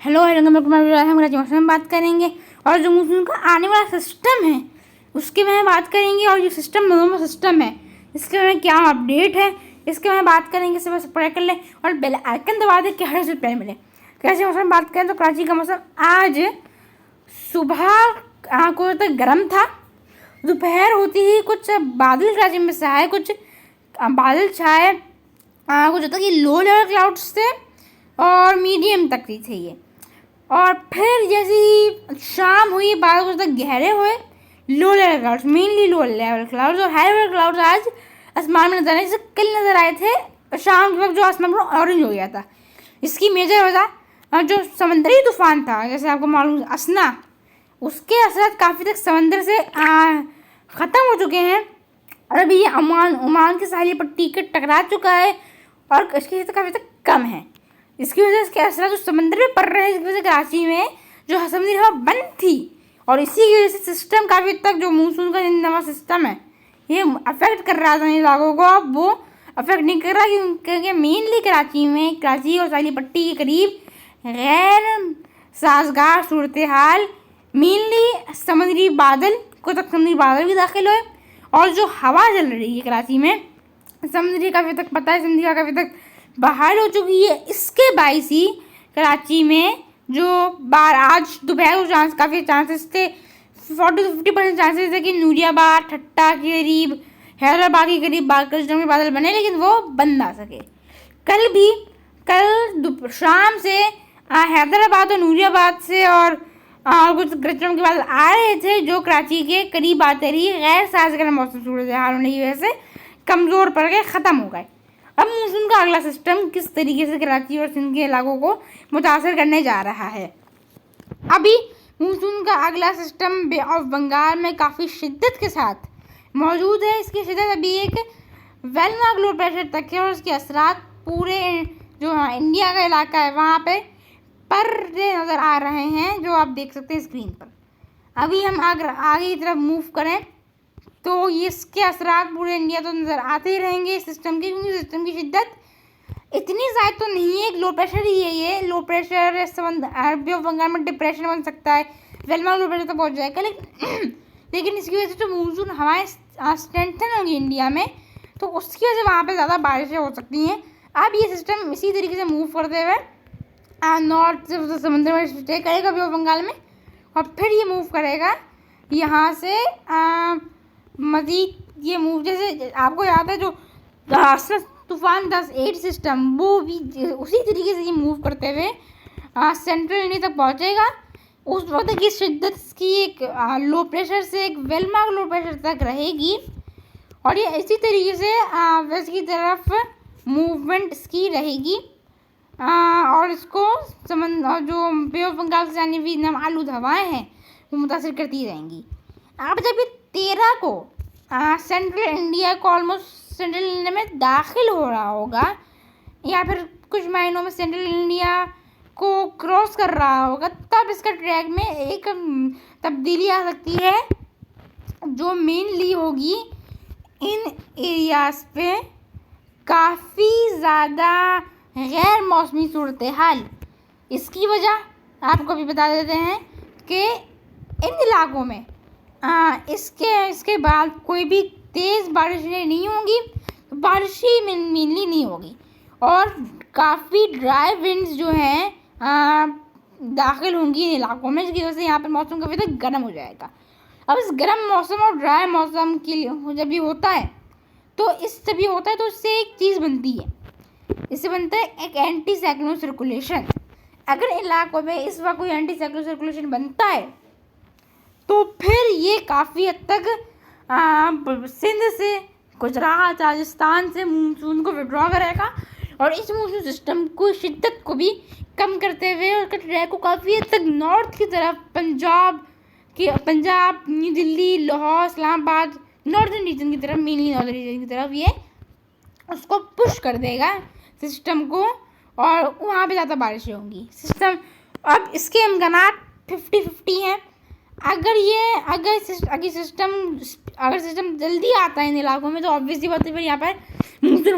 Hello hello हम राज्य मौसम में बात करेंगे और जो मानसून का आने वाला सिस्टम है उसके बारे में बात करेंगे। और जो सिस्टम नॉर्मल सिस्टम है इसके बारे में क्या अपडेट है इसके बारे में बात करेंगे। इससे बस पढ़ाई कर ले और बेल आइकन दबा दे कि हर से पहले मिले। कराची मौसम में बात करें तो कराची का मौसम आज सुबह को तक गर्म था, दोपहर होती ही कुछ बादल कराची में छाए, कुछ बादल छाए, कुछ तक ये लो लेवल क्लाउड्स थे और मीडियम तक ही थे ये। और फिर जैसे ही शाम हुई बादल कुछ तक गहरे हुए, low level clouds, mainly low level clouds और हाई लेवल क्लाउड्स आज आसमान में नजर आए, जैसे कल नजर आए थे शाम के वक्त जो आसमान पूरा ऑरेंज हो गया था। इसकी मेजर वजह जो समंदरी तूफान था, जैसे आपको मालूम असना, उसके असर काफ़ी तक समंदर से ख़त्म हो चुके हैं और अभी ये ओमान की साहिली पट्टी के टकरा चुका है और इसकी हिस्सा काफ़ी तक कम है। इसकी वजह से इसके असर जो समंदर में पड़ रहे हैं, इसकी वजह से कराची में जो समुद्री हवा बंद थी और इसी की वजह से सिस्टम काफ़ी तक जो मानसून का नवा सिस्टम है ये अफेक्ट कर रहा था इन इलाकों को। अब वो अफेक्ट नहीं कर रहा क्योंकि मेनली कराची और साहिली पट्टी के करीब गैर साजगार सूरत हाल, मेनली समुद्री बादल, कुछ तक समुद्री बादल भी दाखिल हुए और जो हवा चल रही है कराची में समुद्री काफ़ी तक पता है, समुद्री का काफ़ी तक बहाल हो चुकी है। इसके बाईस ही कराची में जो आज दोपहर को काफ़ी चांसेस थे, 40 से 50% चांसेस थे कि नूरियाबाद, ठट्टा के करीब, हैदराबाद के करीब के बादल बने, लेकिन वो बन ना सके। कल शाम से हैदराबाद और नूरियाबाद से और कुछ गरजों के बादल आ रहे थे जो कराची के करीब आते रही, गैर साजगार मौसम सूरत हाल होने की वजह से कमज़ोर पड़ गए, ख़त्म हो गए। अब मानसून का अगला सिस्टम किस तरीके से कराची और सिंध के इलाकों को मुतासर करने जा रहा है। अभी मानसून का अगला सिस्टम बे ऑफ बंगाल में काफ़ी शिद्दत के साथ मौजूद है। इसकी शिद्दत अभी एक वेल मार्क लो प्रेशर तक है और इसके असरात पूरे जो इंडिया का इलाका है वहाँ पे पर्दे नज़र आ रहे हैं, जो आप देख सकते हैं स्क्रीन पर। अभी हम आगे की तरफ मूव करें तो ये इसके असरात पूरे इंडिया तो नज़र आते ही रहेंगे सिस्टम के, क्योंकि सिस्टम की शिद्दत इतनी ज़्यादा तो नहीं है। एक लो प्रेशर ही है, ये लो प्रेशर अरबी ऑफ बंगाल में डिप्रेशन बन सकता है, वेलमार्क लो प्रेशर तक पहुँच जाएगा। लेकिन इसकी वजह से जो मानसून हवाएं स्ट्रेंथन होंगी इंडिया में तो उसकी वजह से वहाँ पर ज़्यादा बारिशें हो सकती हैं। अब ये सिस्टम इसी तरीके से मूव करते हुए नॉर्थ से समुद्र में स्टे करेगा बे ऑफ बंगाल में और फिर ये मूव करेगा यहाँ से मज़ीद ये मूव, जैसे आपको याद है जो तूफान 10-8 सिस्टम, वो भी उसी तरीके से ये मूव करते हुए सेंट्रल इंडिया तक पहुँचेगा। उस वक्त की शिद्दत की एक लो प्रेशर से एक वेल मार्क लो प्रेशर तक रहेगी और ये इसी तरीके से वेस्ट की तरफ मूवमेंट इसकी रहेगी और इसको जो बे ऑफ बंगाल से जाने भी आलूद हवाएँ हैं वो मुतासर करती रहेंगी। अब जब ये 13 को सेंट्रल इंडिया को ऑलमोस्ट सेंट्रल इंडिया में दाखिल हो रहा होगा या फिर कुछ महीनों में सेंट्रल इंडिया को क्रॉस कर रहा होगा, तब इसका ट्रैक में एक तब्दीली आ सकती है जो मेनली होगी इन एरियाज़ पे काफ़ी ज़्यादा गैर मौसमी सूरत हाल। इसकी वजह आपको भी बता देते हैं कि इन इलाकों में इसके बाद कोई भी तेज़ बारिशें नहीं होंगी, बारिश ही मेनली नहीं होगी और काफ़ी ड्राई विंड्स जो हैं दाखिल होंगी इन इलाकों में, जिसकी वजह से यहाँ पर मौसम काफ़ी तक गर्म हो जाएगा। अब इस गर्म मौसम और ड्राई मौसम के लिए जब भी होता है तो इससे एक चीज़ बनती है, इससे बनता है एक एंटी साइक्लोन सर्कुलेशन। अगर इलाकों में इस वक्त कोई एंटी साइक्लोन सर्कुलेशन बनता है तो फिर ये काफ़ी हद तक सिंध से, गुजरात, राजस्थान से मानसून को विड्रॉ करेगा और इस मानसून सिस्टम को शिद्दत को भी कम करते हुए उसका ट्रैक को काफ़ी हद तक नॉर्थ की तरफ Punjab, new Delhi, Lahore, Islamabad, northern region की तरफ, मेनली नॉर्दर्न रीजन की तरफ ये उसको पुश कर देगा सिस्टम को और वहाँ पे ज़्यादा बारिशें होंगी। सिस्टम अब इसके इम्कानात 50-50 हैं। अगर सिस्टम जल्दी आता है इन इलाकों में तो ऑब्वियसली बात है फिर यहाँ पर मानसून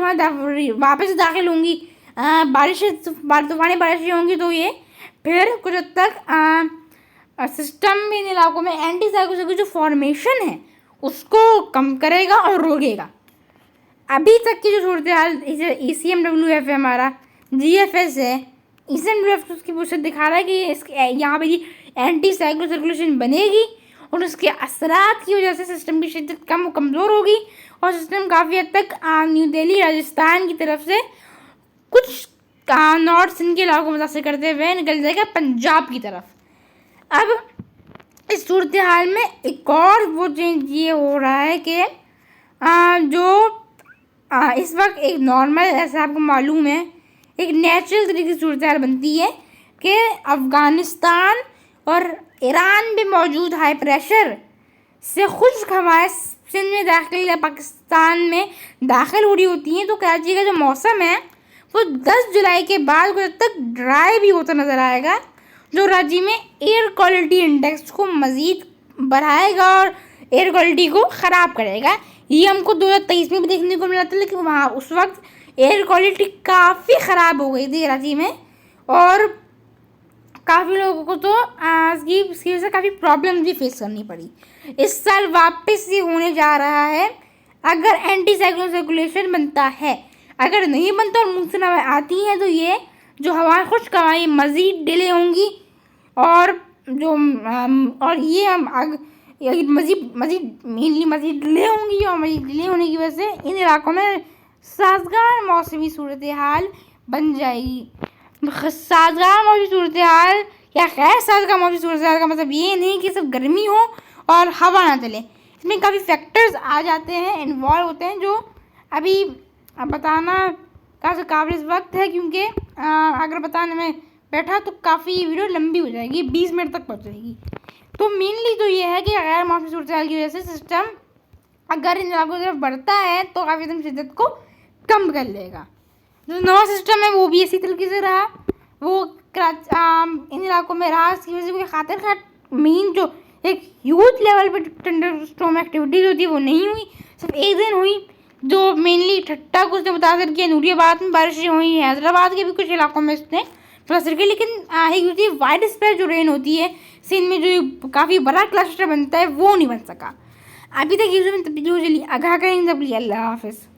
वापस दाखिल होंगी, तूफ़ानी बारिशें होंगी तो ये फिर कुछ हद तक सिस्टम भी इन इलाकों में एंटी साइक्लोन की जो फॉर्मेशन है उसको कम करेगा और रोकेगा। अभी तक की जो सूरत हाल ECMWF है, हमारा GFS है, ECMWF उसकी वजह दिखा रहा है कि इसके यहाँ पे एंटी साइक्लो सर्कुलेशन बनेगी और उसके असरात की वजह से सिस्टम की शिद्दत कम कमज़ोर होगी और सिस्टम काफ़ी हद तक न्यू दिल्ली राजस्थान की तरफ से कुछ नॉर्थ सिंध के इलाकों को मुतासर करते हुए निकल जाएगा पंजाब की तरफ। अब इस सूरत हाल में एक और वो चेंज ये हो रहा है कि जो इस वक्त एक नॉर्मल, ऐसा आपको मालूम है, एक नेचुरल तरीके से सूरत हाल बनती है कि अफ़गानिस्तान और ईरान में मौजूद हाई प्रेशर से खुश्क हवाएं सिंध में दाखिल या पाकिस्तान में दाखिल हो रही होती हैं। तो कराची का जो मौसम है वो 10 जुलाई के बाद कुछ तक ड्राई भी होता नज़र आएगा, जो राज्य में एयर क्वालिटी इंडेक्स को मज़ीद बढ़ाएगा और एयर क्वालिटी को ख़राब करेगा। ये हमको 2023 में भी देखने को मिला था, लेकिन वहाँ उस वक्त एयर क्वालिटी काफ़ी ख़राब हो गई थी कराची में और काफ़ी लोगों को तो इसकी वजह से काफ़ी प्रॉब्लम भी फेस करनी पड़ी। इस साल वापस ये होने जा रहा है अगर एंटी साइक्लोन सर्कुलेशन बनता है। अगर नहीं बनता और मूसलाधार हवाएं आती हैं तो ये जो हवाएं खुश्क हवाएं मज़ीद डिले होंगी और जो और ये हम मज़ीद डिले होंगी और मज़ीद डिले होने की वजह से इन इलाकों में साजगार मौसमी सूरत हाल बन जाएगी। साजगार मौसमी सूरत हाल या गैर साजगार मौसमी सूरत हाल का मतलब ये नहीं कि सिर्फ गर्मी हो और हवा ना चले, इसमें काफ़ी फैक्टर्स आ जाते हैं, इन्वॉल्व होते हैं, जो अभी बताना काफ़ी काबिल वक्त है, क्योंकि अगर बताने में बैठा तो काफ़ी वीडियो लंबी हो जाएगी, 20 मिनट तक पहुँच जाएगी। तो मेनली तो ये है कि गैर मौसमी सूरत हाल की वजह से सिस्टम अगर इन इलाकों की तरफ बढ़ता है तो काफ़ी शिद्दत को कम कर लेगा। जो नवा सिस्टम है वो भी इसी तरीके से रहा, वो इन इलाकों में रहा, इसकी वजह से कोई खातिर खा मेन जो एक ह्यूज लेवल पर थंडरस्टॉर्म एक्टिविटीज़ होती है वो नहीं हुई, सिर्फ एक दिन हुई जो मेनली ठट्टा को उसने मुतासर किया। नूरियाबाद में बारिशें हुई, हैदराबाद के भी कुछ इलाकों में उसने मुतासर किया, लेकिन एक होती है वाइड स्प्रेड जो रेन होती है, सिंध में जो काफ़ी बड़ा क्लस्टर बनता है वो नहीं बन सका। अभी तक यूज़ में तब्दीली हो चली। आगाह करेंगे तब्दीली। अल्लाह हाफ़िज़।